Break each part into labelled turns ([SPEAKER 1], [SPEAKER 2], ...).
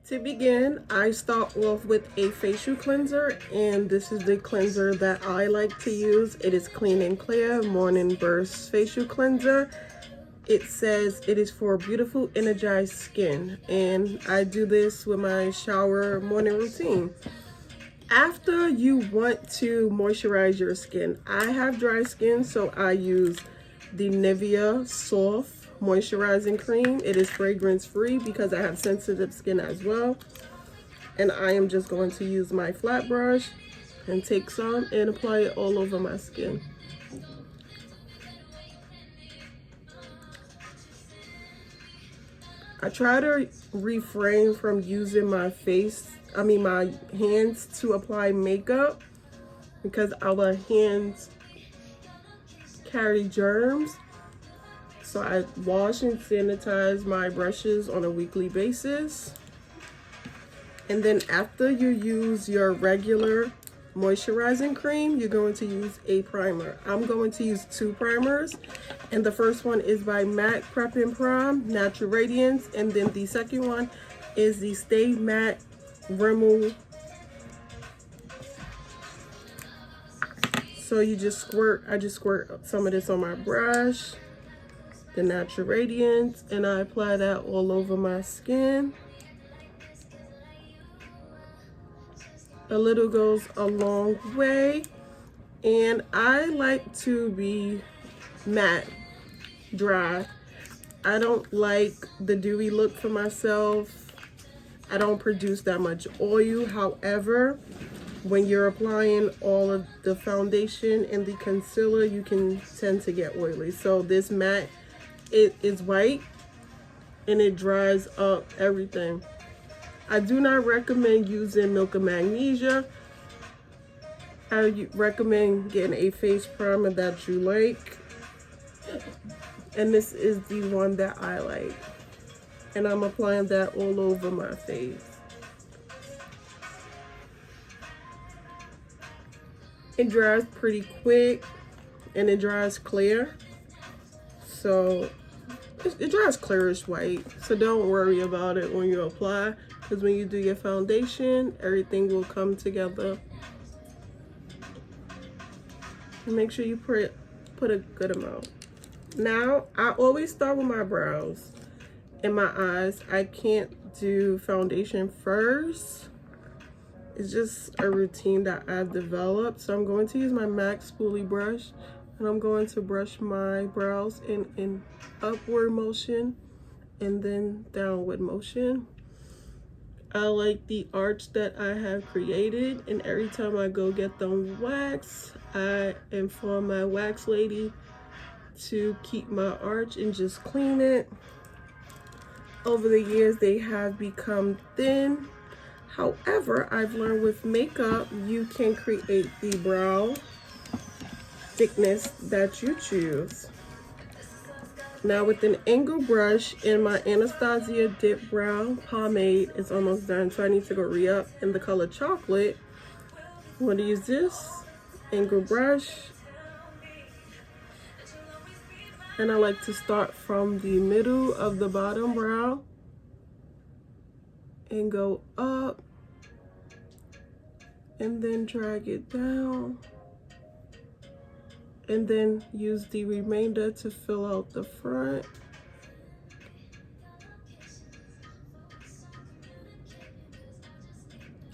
[SPEAKER 1] To begin, I start off with a facial cleanser, and this is the cleanser that I like to use. It is Clean and Clear Morning Burst Facial Cleanser. It says it is for beautiful, energized skin, and I do this with my shower morning routine. After you want to moisturize your skin, I have dry skin, so I use the Nivea Soft Moisturizing Cream. It is fragrance free because I have sensitive skin as well. And I am just going to use my flat brush and take some and apply it all over my skin. I try to refrain from using my hands to apply makeup because our hands carry germs. So I wash and sanitize my brushes on a weekly basis. And then after you use your regular moisturizing cream, you're going to use a primer. I'm going to use 2 primers. And the first one is by MAC Prep and Prime Natural Radiance. And then the second one is the Stay Matte Rimmel. So I just squirt some of this on my brush, the Natural Radiance, and I apply that all over my skin. A little goes a long way, and I like to be matte, dry. I don't like the dewy look for myself. I don't produce that much oil. However, when you're applying all of the foundation and the concealer, you can tend to get oily. So this matte, it is white and it dries up everything. I do not recommend using Milk of Magnesia. I recommend getting a face primer that you like. And this is the one that I like. And I'm applying that all over my face. It dries pretty quick and it dries clear. So it dries clearish white. So don't worry about it when you apply, because when you do your foundation, everything will come together. And make sure you put a good amount. Now, I always start with my brows and my eyes. I can't do foundation first. It's just a routine that I've developed. So I'm going to use my MAC spoolie brush, and I'm going to brush my brows in an upward motion and then downward motion. I like the arch that I have created, and every time I go get them waxed, I inform my wax lady to keep my arch and just clean it. Over the years, they have become thin. However, I've learned with makeup, you can create the brow thickness that you choose. Now with an angle brush and my Anastasia Dip Brow Pomade is almost done, so I need to go re-up in the color Chocolate. I'm going to use this angle brush. And I like to start from the middle of the bottom brow and go up and then drag it down. And then use the remainder to fill out the front.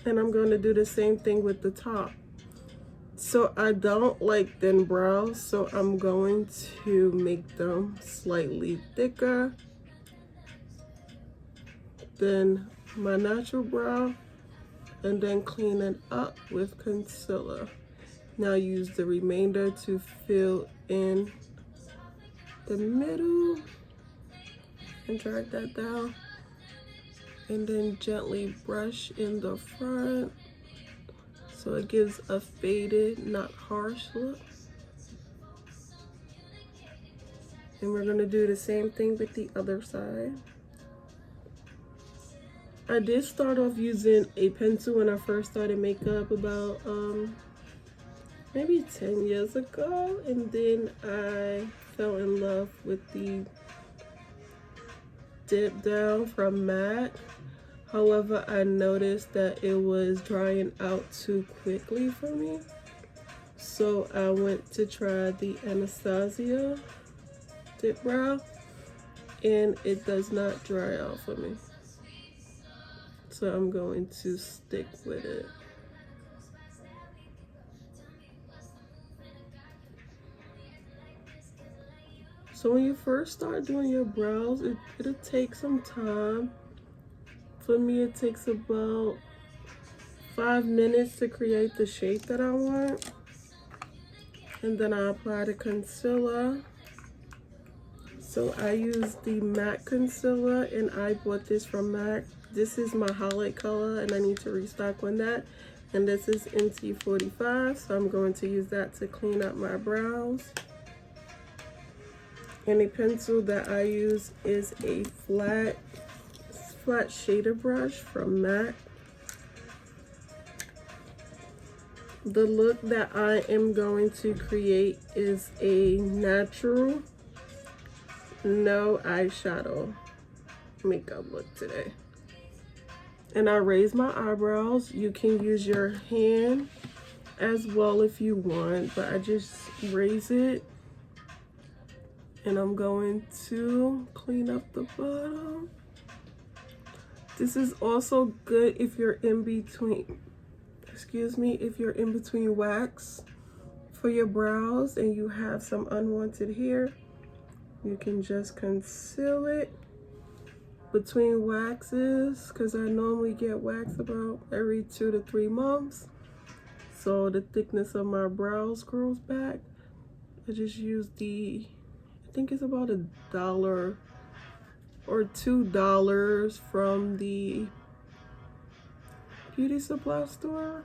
[SPEAKER 1] And I'm going to do the same thing with the top. So I don't like thin brows, so I'm going to make them slightly thicker than my natural brow, and then clean it up with concealer. Now use the remainder to fill in the middle and drag that down, and then gently brush in the front so it gives a faded, not harsh look. And we're gonna do the same thing with the other side. I did start off using a pencil when I first started makeup about maybe 10 years ago, and then I fell in love with the Dipdown from MAC. However, I noticed that it was drying out too quickly for me. So I went to try the Anastasia Dip Brow, and it does not dry out for me. So I'm going to stick with it. So when you first start doing your brows, it'll take some time. For me, it takes about 5 minutes to create the shape that I want. And then I apply the concealer. So I use the MAC concealer, and I bought this from MAC. This is my highlight color, and I need to restock on that. And this is NT45, so I'm going to use that to clean up my brows. And the pencil that I use is a flat shader brush from MAC. The look that I am going to create is a natural, no eyeshadow makeup look today. And I raise my eyebrows. You can use your hand as well if you want, but I just raise it. And I'm going to clean up the bottom. This is also good if you're in between, if you're in between wax for your brows and you have some unwanted hair. You can just conceal it between waxes, because I normally get wax about every 2 to 3 months. So the thickness of my brows grows back. I just use I think it's about $1 or $2 from the beauty supply store,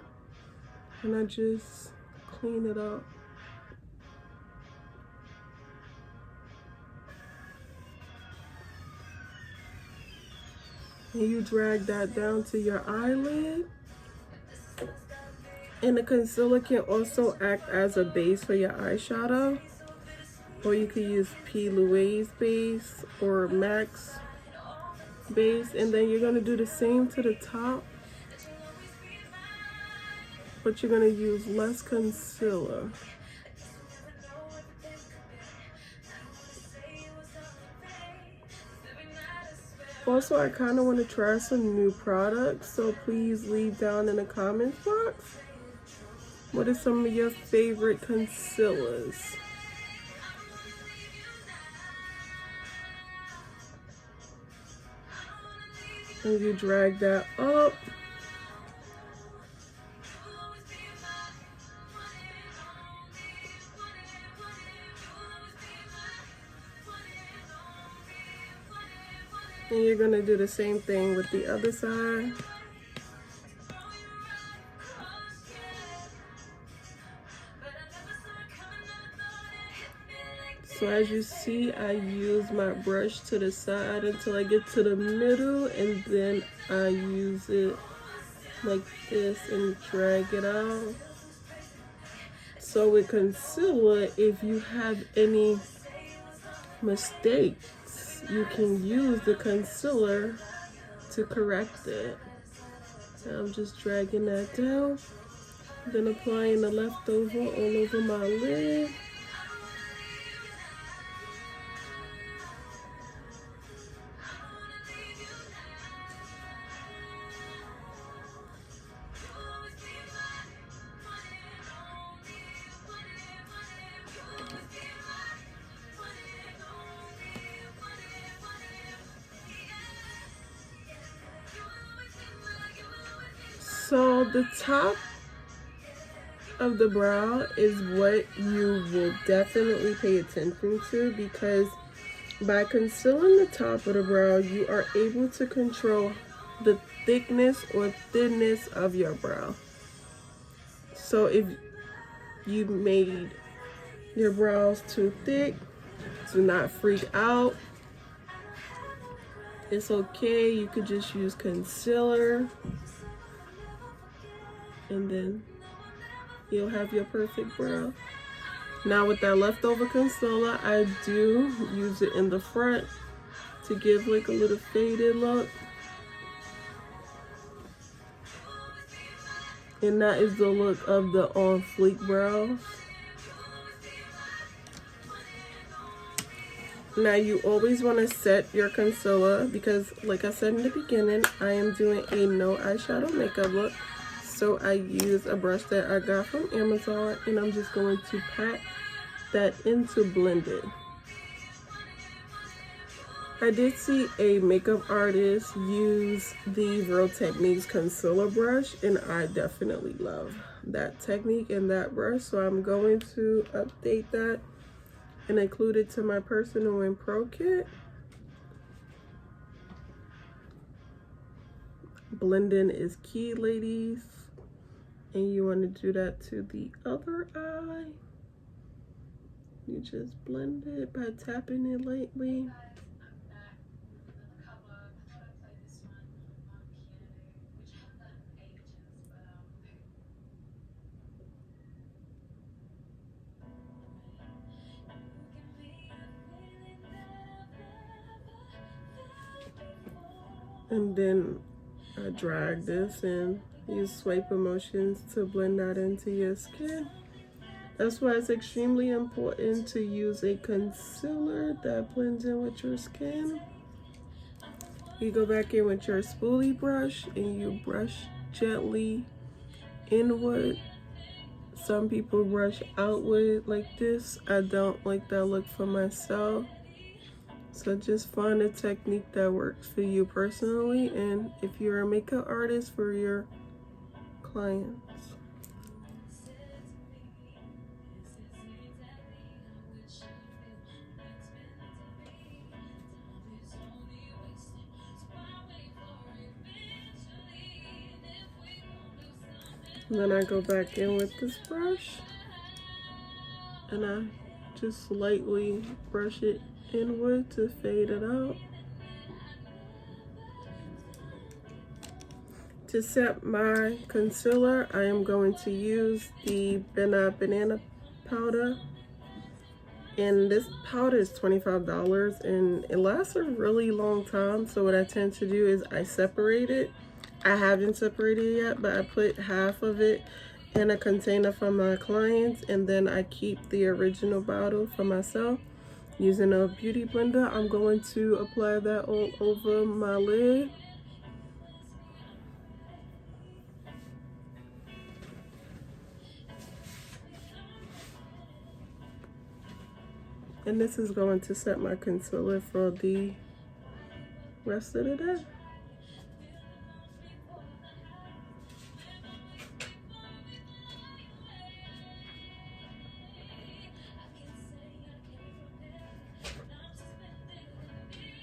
[SPEAKER 1] and I just clean it up. And you drag that down to your eyelid. And the concealer can also act as a base for your eyeshadow. Or you could use P. Louise base or MAC's base. And then you're going to do the same to the top. But you're going to use less concealer. Also, I kind of want to try some new products, so please leave down in the comments box. What are some of your favorite concealers? And you drag that up. And you're gonna do the same thing with the other side. So as you see, I use my brush to the side until I get to the middle, and then I use it like this and drag it out. So with concealer, if you have any mistakes, you can use the concealer to correct it. So I'm just dragging that down, then applying the leftover all over my lid. So the top of the brow is what you will definitely pay attention to, because by concealing the top of the brow, you are able to control the thickness or thinness of your brow. So if you made your brows too thick, do not freak out. It's okay. You could just use concealer, and then you'll have your perfect brow. Now with that leftover concealer, I do use it in the front to give like a little faded look. And that is the look of the On Fleek brows. Now you always want to set your concealer because, like I said in the beginning, I am doing a no eyeshadow makeup look. So I use a brush that I got from Amazon, and I'm just going to pat that into blend it. I did see a makeup artist use the Real Techniques concealer brush, and I definitely love that technique and that brush. So I'm going to update that and include it to my personal and pro kit. Blending is key, ladies. And you want to do that to the other eye. You just blend it by tapping it lightly. And then I drag this and use swipe motions to blend that into your skin. That's why it's extremely important to use a concealer that blends in with your skin. You go back in with your spoolie brush and you brush gently inward. Some people brush outward like this. I don't like that look for myself. So just find a technique that works for you personally, and if you're a makeup artist, for your clients. And then I go back in with this brush and I just lightly brush it inward to fade it out. To set my concealer, I am going to use the banana powder. And this powder is $25 and it lasts a really long time. So what I tend to do is I separate it. I haven't separated it yet, but I put half of it in a container for my clients, and then I keep the original bottle for myself. Using a beauty blender, I'm going to apply that all over my lid. And this is going to set my concealer for the rest of the day.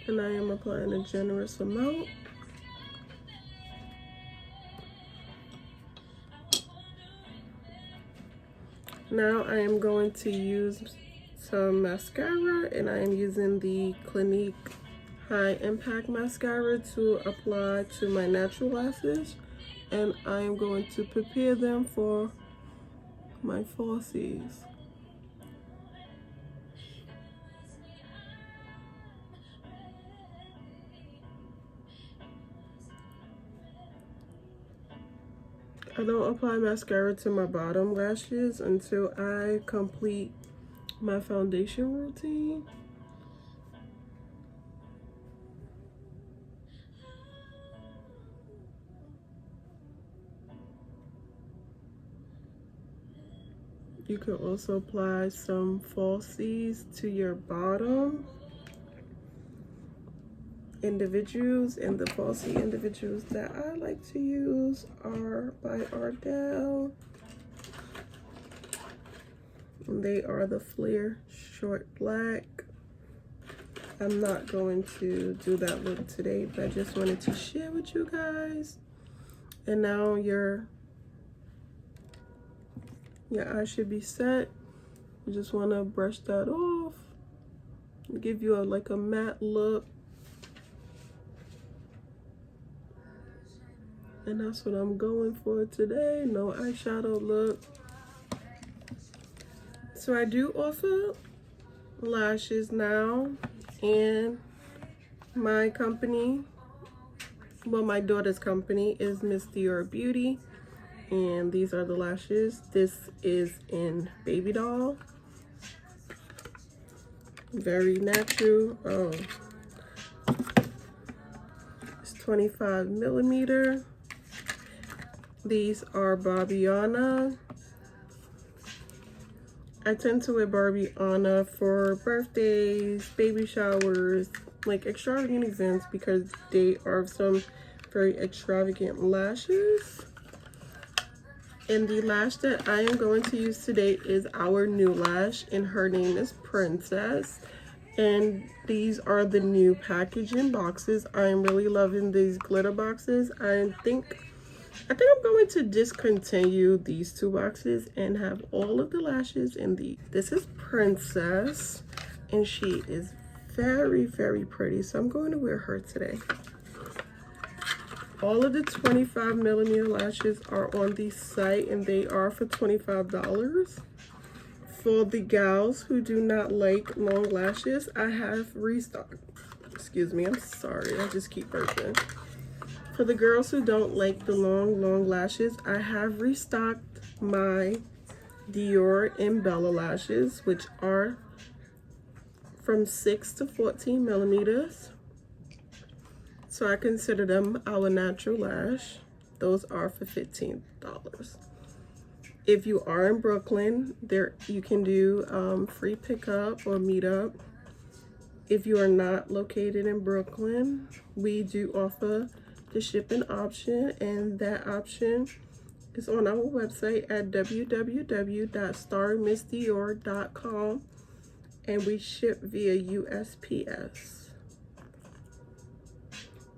[SPEAKER 1] And I am applying a generous amount. Now I am going to use some mascara, and I am using the Clinique High Impact Mascara to apply to my natural lashes. And I am going to prepare them for my falsies. I don't apply mascara to my bottom lashes until I complete my foundation routine. You could also apply some falsies to your bottom individuals, and the falsie individuals that I like to use are by Ardell. And they are the Flare Short Black. I'm not going to do that look today, but I just wanted to share with you guys. And now your eye should be set. You just want to brush that off, give you like a matte look. And that's what I'm going for today. No eyeshadow look. So I do offer lashes now, and my company, well, my daughter's company is Miss Dior Beauty, And these are the lashes. This is in Baby Doll. Very natural. Oh, it's 25 millimeter. These are Barbiana. I tend to wear Barbiana for birthdays, baby showers, like extravagant events, because they are some very extravagant lashes. And the lash that I am going to use today is our new lash, and her name is Princess. And these are the new packaging boxes. I'm really loving these glitter boxes. I think I'm going to discontinue these two boxes and have all of the lashes in the. This is Princess, and she is very, very pretty. So I'm going to wear her today. All of the 25 millimeter lashes are on the site, and they are for $25. For the gals who do not like long lashes, I have restocked. Excuse me, I'm sorry. I just keep burping. For the girls who don't like the long lashes, I have restocked my Dior and Bella lashes, which are from 6 to 14 millimeters. So I consider them our natural lash. Those are for $15. If you are in Brooklyn, you can do free pickup or meetup. If you are not located in Brooklyn, we do offer the shipping option, and that option is on our website at www.starmissdior.com, and we ship via USPS.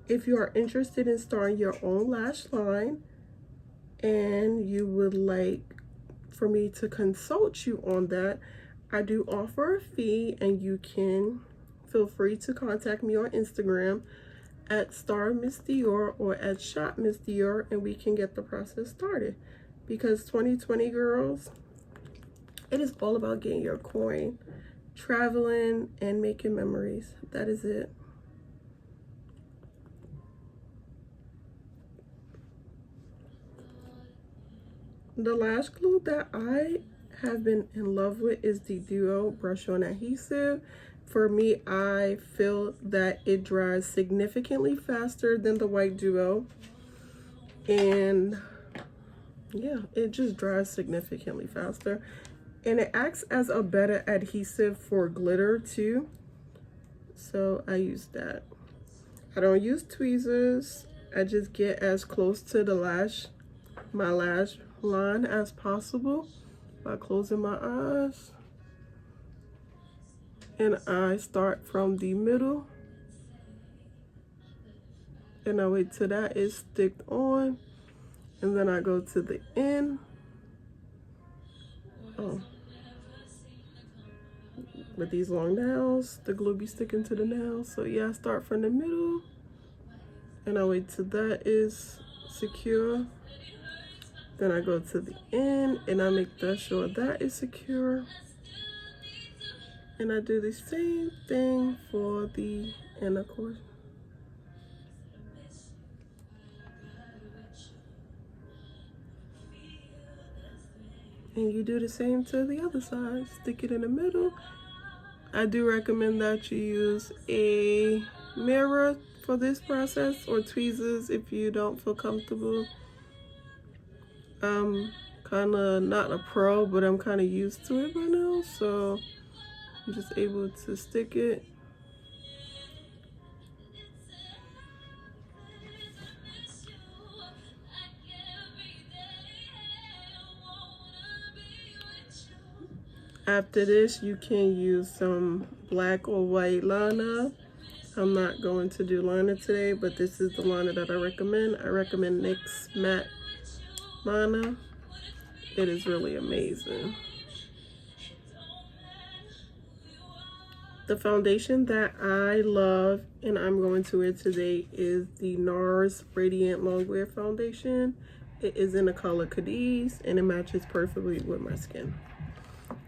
[SPEAKER 1] If you are interested in starting your own lash line and you would like for me to consult you on that, I do offer a fee, and you can feel free to contact me on Instagram at StarMissDior or at ShopMissDior, and we can get the process started. Because 2020, girls, it is all about getting your coin, traveling, and making memories. That is it. The lash glue that I have been in love with is the Duo Brush On Adhesive. For me, I feel that it dries significantly faster than the white Duo. And yeah, it just dries significantly faster. And it acts as a better adhesive for glitter too. So I use that. I don't use tweezers. I just get as close to the my lash line as possible by closing my eyes, and I start from the middle, and I wait till that is sticked on, and then I go to the end. Oh, with these long nails, the glue be sticking to the nails. So yeah, I start from the middle, and I wait till that is secure. Then I go to the end, and I make sure that is secure. And I do the same thing for the inner core. And you do the same to the other side. Stick it in the middle. I do recommend that you use a mirror for this process, or tweezers if you don't feel comfortable. I'm kind of not a pro, but I'm kind of used to it by now, so I'm just able to stick it. After this, you can use some black or white liner. I'm not going to do liner today, but this is the liner that I recommend. I recommend NYX Matte Liner. It is really amazing. The foundation that I love and I'm going to wear today is the NARS Radiant Longwear Foundation. It is in the color Cadiz, and it matches perfectly with my skin.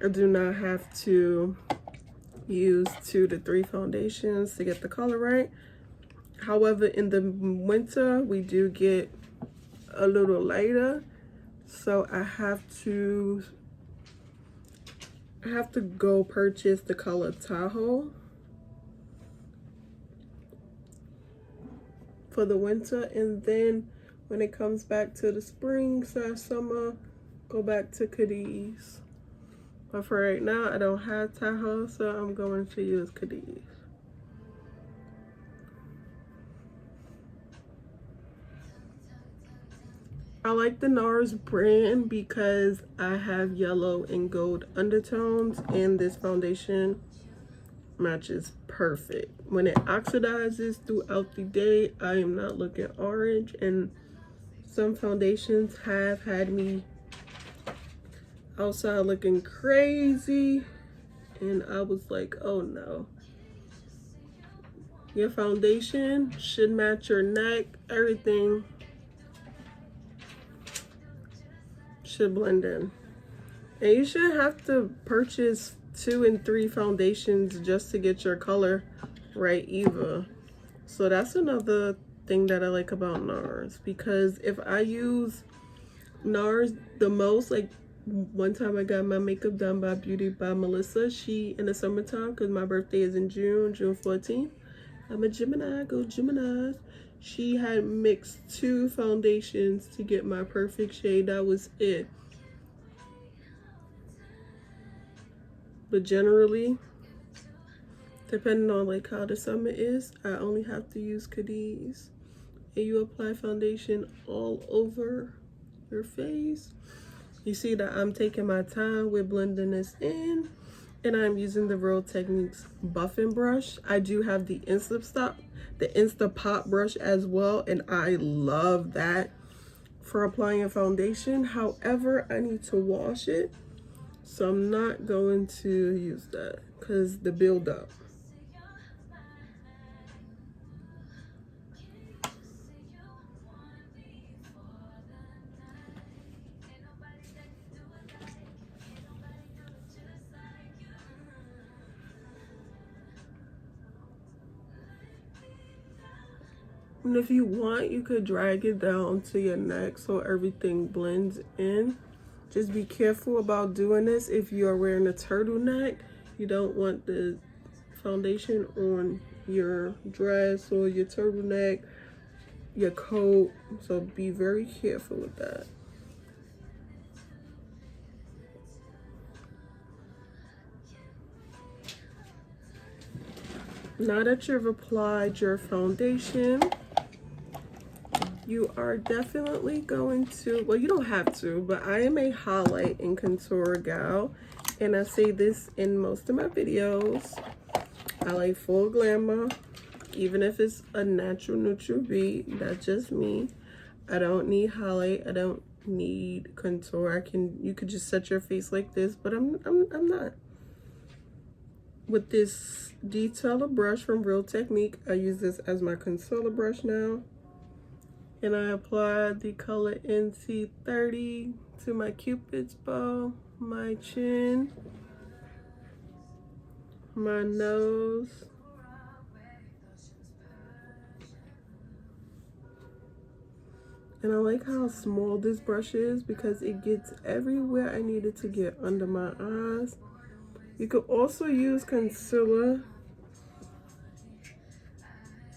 [SPEAKER 1] I do not have to use 2 to 3 foundations to get the color right. However, in the winter, we do get a little lighter. So I have to go purchase the color Tahoe for the winter, and then when it comes back to the spring / summer, go back to Cadiz. But for right now, I don't have Tahoe, so I'm going to use Cadiz. I like the NARS brand because I have yellow and gold undertones, and this foundation matches perfect. When it oxidizes throughout the day, I am not looking orange, and some foundations have had me outside looking crazy, and I was like, oh no. Your foundation should match your neck. Everything should blend in. And you shouldn't have to purchase 2 and 3 foundations just to get your color right either. So that's another thing that I like about NARS, because if I use NARS the most, like one time I got my makeup done by Beauty by Melissa. She, in the summertime, because my birthday is in June 14th. I'm a Gemini, go Geminis. She had mixed 2 foundations to get my perfect shade. That was it. But generally, depending on like how the summer is, I only have to use Cadiz. And you apply foundation all over your face. You see that I'm taking my time with blending this in, and I'm using the Real Techniques buffing brush. I do have the Insta Pop brush as well, and I love that for applying foundation. However, I need to wash it, so I'm not going to use that because the buildup. And if you want, you could drag it down to your neck so everything blends in. Just be careful about doing this if you are wearing a turtleneck. You don't want the foundation on your dress or your turtleneck, your coat. So be very careful with that. Now that you've applied your foundation, you are definitely going to, well, you don't have to, but I am a highlight and contour gal, and I say this in most of my videos. I like full glamour, even if it's a natural neutral beat. That's just me. I don't need highlight. I don't need contour. You could just set your face like this, but I'm not. With this detailer brush from Real Technique, I use this as my concealer brush now. And I apply the color NC30 to my Cupid's bow, my chin, my nose, and I like how small this brush is because it gets everywhere I need it to get under my eyes. You could also use concealer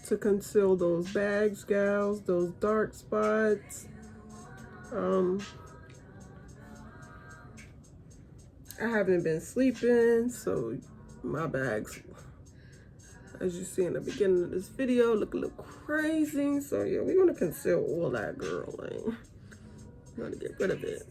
[SPEAKER 1] to conceal those bags, gals, those dark spots. I haven't been sleeping, so my bags, as you see in the beginning of this video, look a little crazy. So yeah, we're gonna conceal all that, girl. Like, we're gonna get rid of it.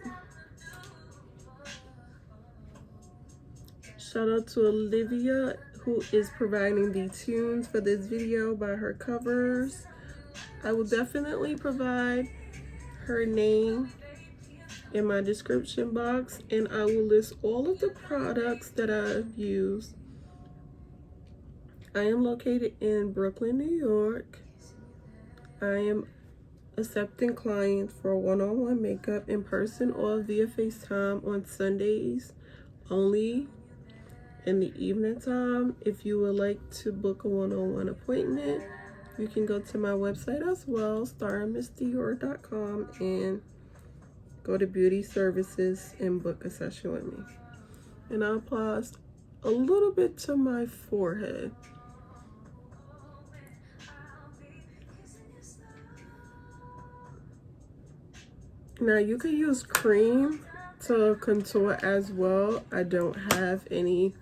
[SPEAKER 1] Shout out to Olivia, who is providing the tunes for this video by her covers. I will definitely provide her name in my description box, and I will list all of the products that I've used. I am located in Brooklyn, New York. I am accepting clients for one-on-one makeup in person or via FaceTime on Sundays only. In the evening time, if you would like to book a one-on-one appointment, you can go to my website as well, starmissdior.com, and go to beauty services and book a session with me. And I apply a little bit to my forehead. Now you can use cream to contour as well. I don't have any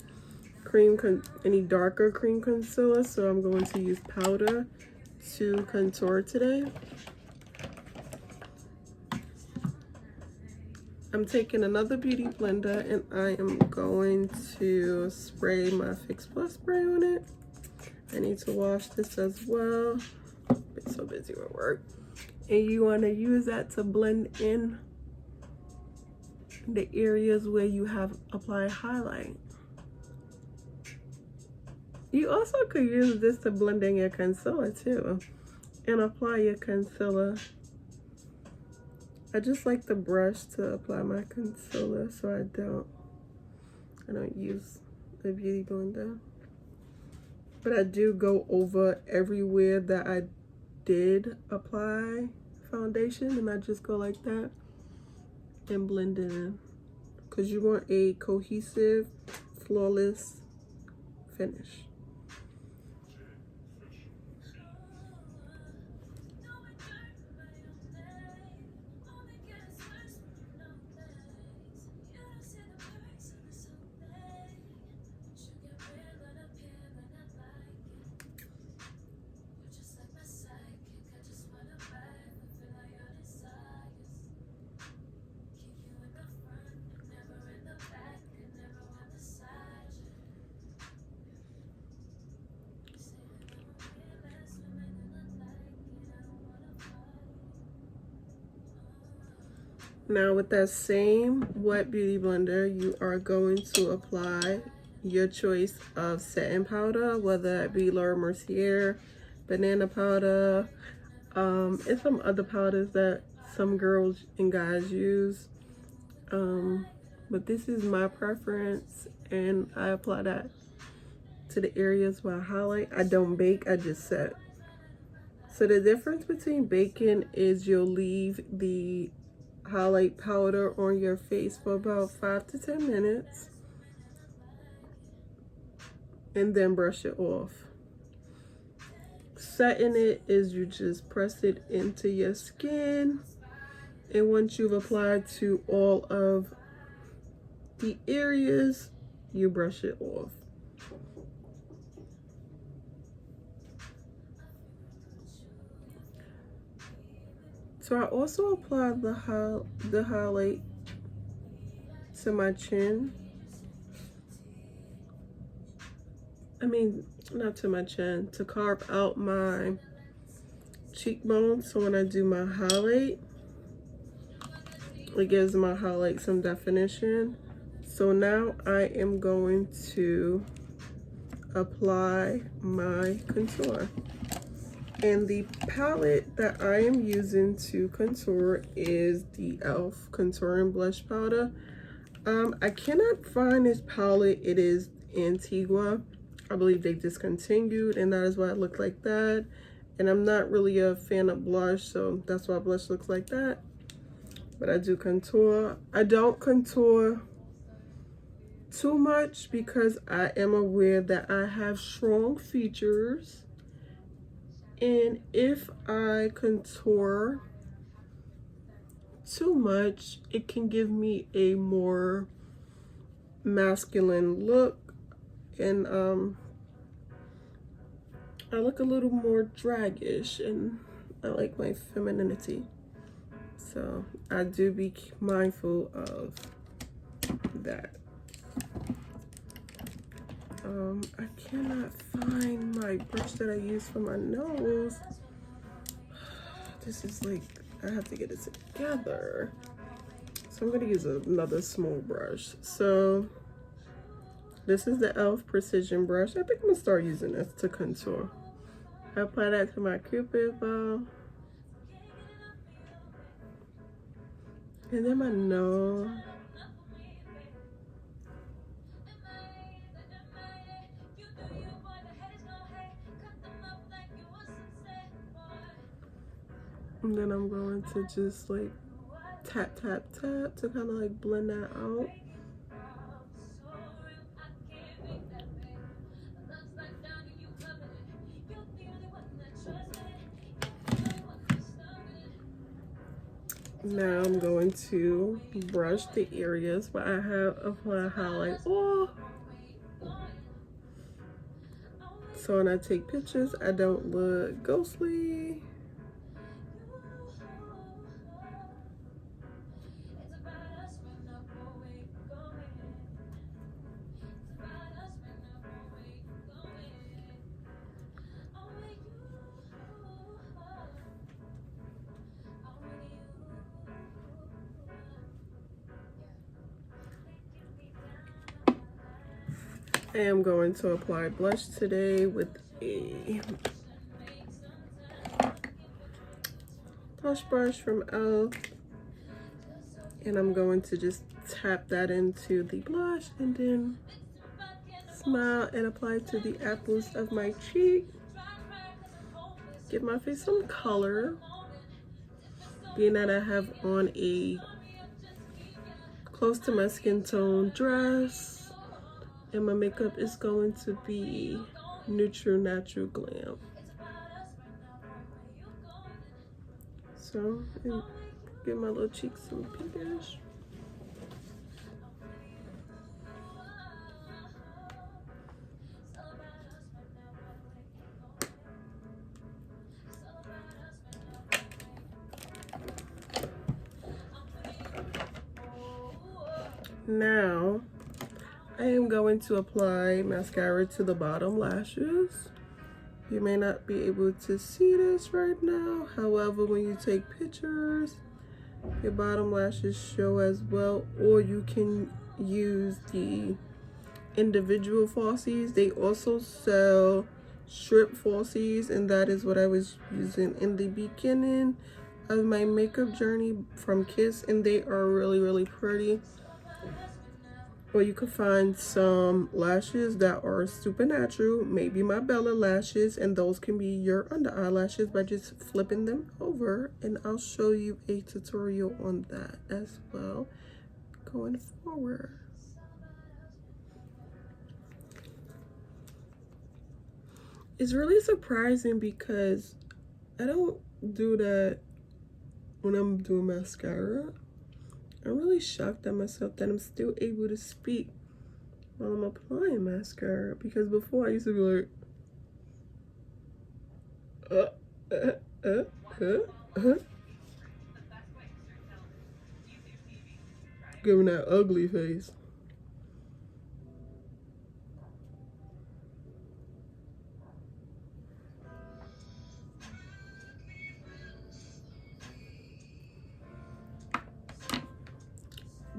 [SPEAKER 1] darker cream concealer, so I'm going to use powder to contour today. I'm taking another beauty blender and I am going to spray my Fix Plus spray on it. I need to wash this as well. I've been so busy with work. And you want to use that to blend in the areas where you have applied highlight. You also could use this to blend in your concealer too and apply your concealer. I just like the brush to apply my concealer, so I don't use the beauty blender. But I do go over everywhere that I did apply foundation, and I just go like that and blend it in, because you want a cohesive, flawless finish. Now with that same wet beauty blender, you are going to apply your choice of setting powder, whether it be Laura Mercier, banana powder, and some other powders that some girls and guys use. But this is my preference, and I apply that to the areas where I highlight. I don't bake, I just set. So the difference between baking is you'll leave the highlight powder on your face for about 5 to 10 minutes and then brush it off. Setting it is you just press it into your skin, and once you've applied to all of the areas, you brush it off. So I also applied the highlight to my chin. I mean, not to my chin, to carve out my cheekbone. So when I do my highlight, it gives my highlight some definition. So now I am going to apply my contour. And the palette that I am using to contour is the e.l.f. Contouring Blush Powder. I cannot find this palette. It is Antigua. I believe they discontinued, and that is why it looked like that. And I'm not really a fan of blush, so that's why blush looks like that. But I do contour. I don't contour too much because I am aware that I have strong features. And if I contour too much, it can give me a more masculine look, and I look a little more draggish, and I like my femininity. So I do be mindful of that. I cannot find my brush that I use for my nose. This is like, I have to get it together. So I'm gonna use another small brush. So this is the e.l.f. Precision brush. I think I'm gonna start using this to contour. I apply that to my cupid bow. And then my nose. And then I'm going to just like tap, tap, tap to kind of like blend that out. Now I'm going to brush the areas where I have applied highlight off. So when I take pictures, I don't look ghostly. I am going to apply blush today with a blush brush from e.l.f. And I'm going to just tap that into the blush and then smile and apply to the apples of my cheek. Give my face some color. Being that I have on a close to my skin tone dress. And my makeup is going to be neutral natural glam. So, give my little cheeks some pinkish. Now, I am going to apply mascara to the bottom lashes. You may not be able to see this right now. However, when you take pictures, your bottom lashes show as well. Or you can use the individual falsies. They also sell strip falsies, and that is what I was using in the beginning of my makeup journey from Kiss, and they are really, really pretty. Or you could find some lashes that are super natural, maybe my Bella lashes, and those can be your under eyelashes by just flipping them over, and I'll show you a tutorial on that as well going forward. It's really surprising because I don't do that when I'm doing mascara. I'm really shocked at myself that I'm still able to speak while I'm applying mascara, because before I used to be like giving that ugly face.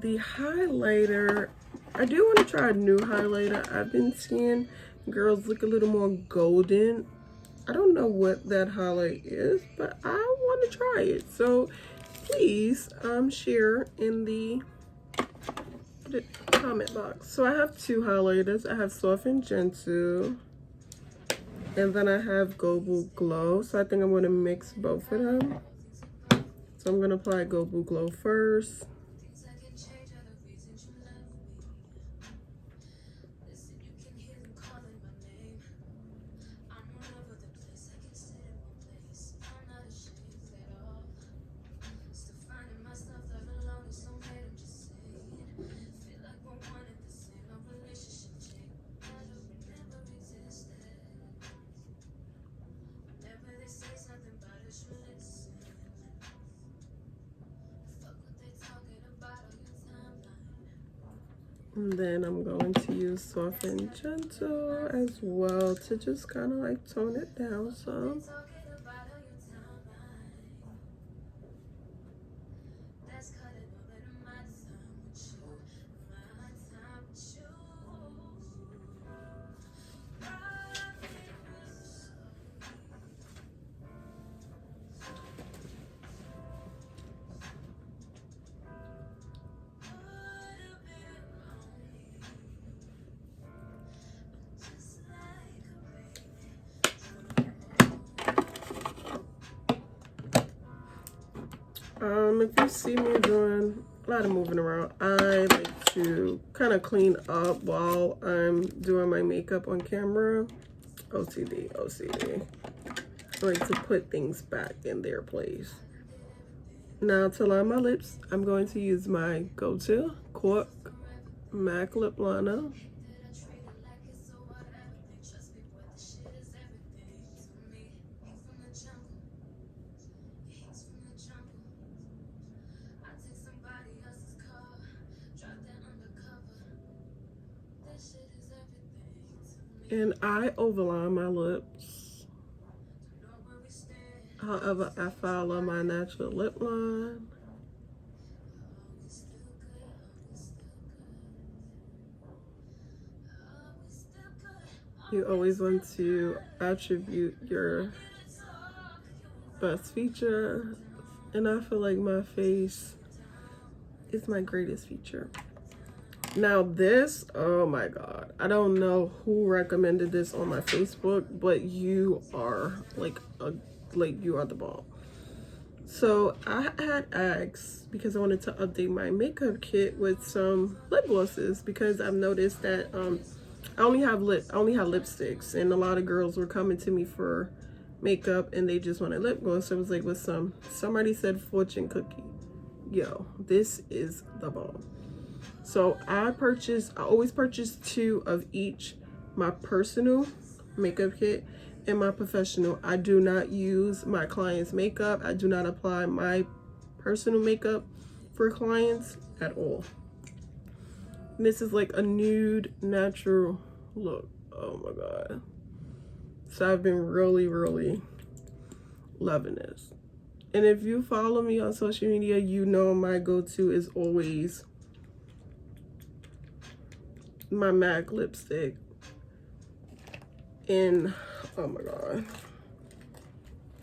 [SPEAKER 1] The highlighter, I do want to try a new highlighter. I've been seeing girls look a little more golden. I don't know what that highlight is, but I want to try it. So please share in the comment box. So I have two highlighters. I have Soft and Gentle, and then I have Global Glow. So I think I'm going to mix both of them. So I'm going to apply Global Glow first. And then I'm going to use Soft and Gentle as well to just kind of like tone it down some. If you see me doing a lot of moving around, I like to kind of clean up while I'm doing my makeup on camera. OCD, OCD. I like to put things back in their place. Now to line my lips, I'm going to use my go-to Cork MAC lip liner. And I overline my lips. However, I follow my natural lip line. You always want to attribute your best feature. And I feel like my face is my greatest feature. Now this, oh my God, I don't know who recommended this on my Facebook, but you are like you are the bomb. So I had asked because I wanted to update my makeup kit with some lip glosses, because I've noticed that I only have lipsticks, and a lot of girls were coming to me for makeup and they just wanted lip gloss. So it was like with somebody said fortune cookie. Yo, this is the bomb. So I always purchase 2 of each, my personal makeup kit and my professional. I do not use my clients' makeup. I do not apply my personal makeup for clients at all. And this is like a nude natural look. Oh my God. So I've been really, really loving this. And if you follow me on social media, you know my go-to is always my MAC lipstick. And oh my God,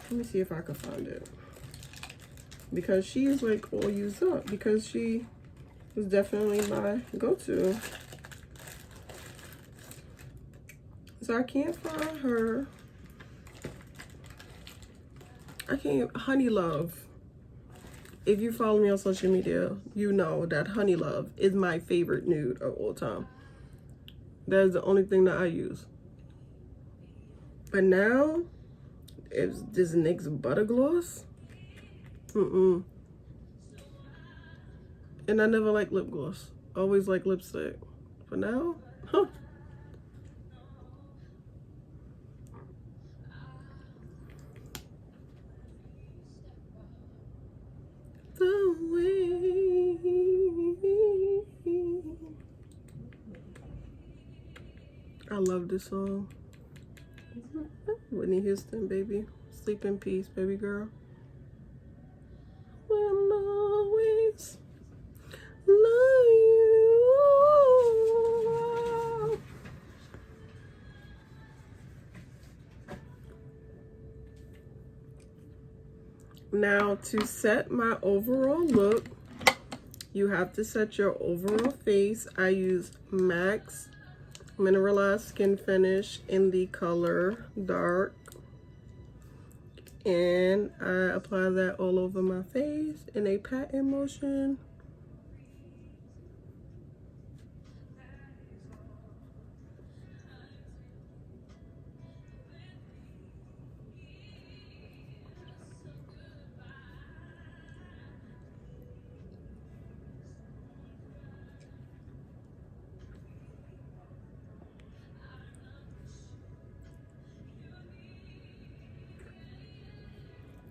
[SPEAKER 1] let me see if I can find it, because she is like all used up, because she was definitely my go-to. So I can't find her. I can't. Honey Love. If you follow me on social media, you know that Honey Love is my favorite nude of all time. That is the only thing that I use. But now, it's this NYX Butter Gloss. And I never like lip gloss. Always like lipstick. But now, huh. The way. I love this song. Whitney Houston, baby. Sleep in peace, baby girl. Will always love you. Now, to set my overall look, you have to set your overall face. I use MAC's Mineralized Skin Finish in the color Dark. And I apply that all over my face in a pat-in motion.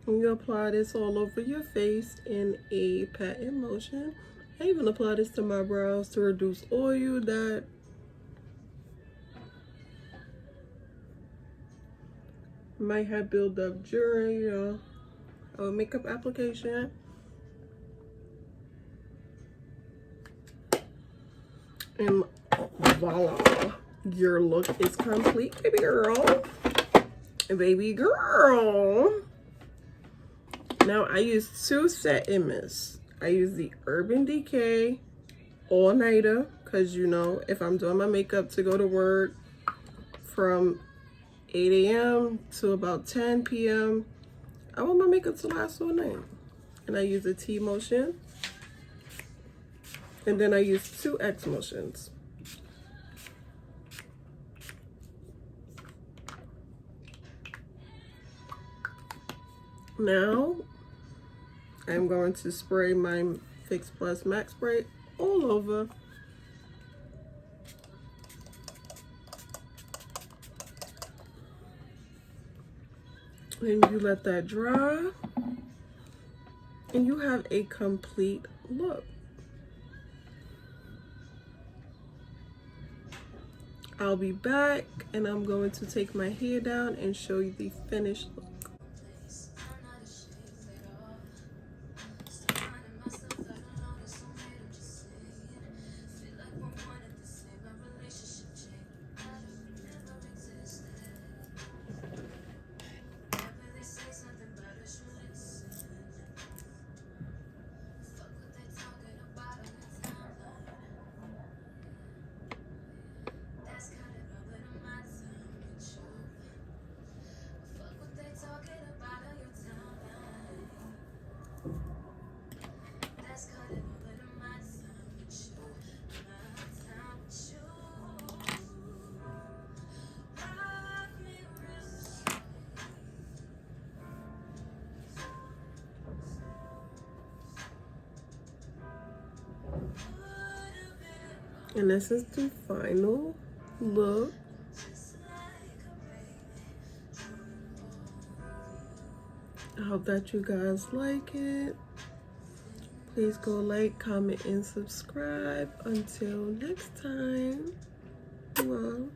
[SPEAKER 1] You apply this all over your face in a pat-in motion. I even apply this to my brows to reduce oil that might have built up during our makeup application. And voila, your look is complete, baby girl. Baby girl. Now I use 2 set-in mists. I use the Urban Decay All Nighter, because you know, if I'm doing my makeup to go to work from 8 a.m. to about 10 p.m., I want my makeup to last all night. and I use a T motion, and then I use 2 X motions. Now I'm going to spray my Fix Plus Max Spray all over. And you let that dry, and you have a complete look. I'll be back, and I'm going to take my hair down and show you the finished look. And this is the final look. I hope that you guys like it. Please go like, comment, and subscribe. Until next time. Well.